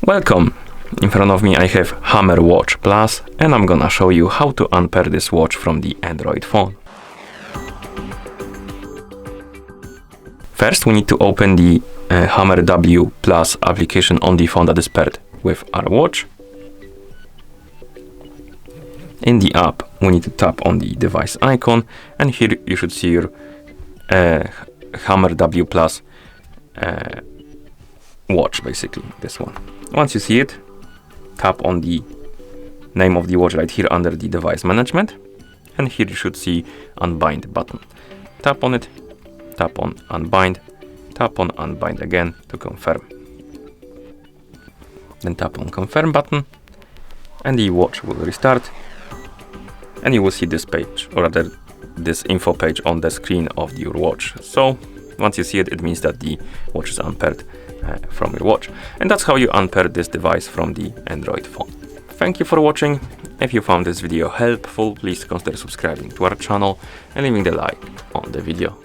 Welcome! In front of me I have Hammer Watch Plus and I'm gonna show you how to unpair this watch from the Android phone. First we need to open the Hammer W Plus application on the phone that is paired with our watch. In the app we need to tap on the device icon and here you should see your Hammer W Plus watch, basically this one. Once you see it, tap on the name of the watch right here under the device management, and here you should see unbind button. Tap on it, tap on unbind, tap on unbind again to confirm. Then tap on confirm button and the watch will restart and you will see this page, or rather this info page on the screen of your watch. So once you see it, it means that the watch is unpaired from your watch. And that's how you unpair this device from the Android phone. Thank you for watching. If you found this video helpful, please consider subscribing to our channel and leaving the like on the video.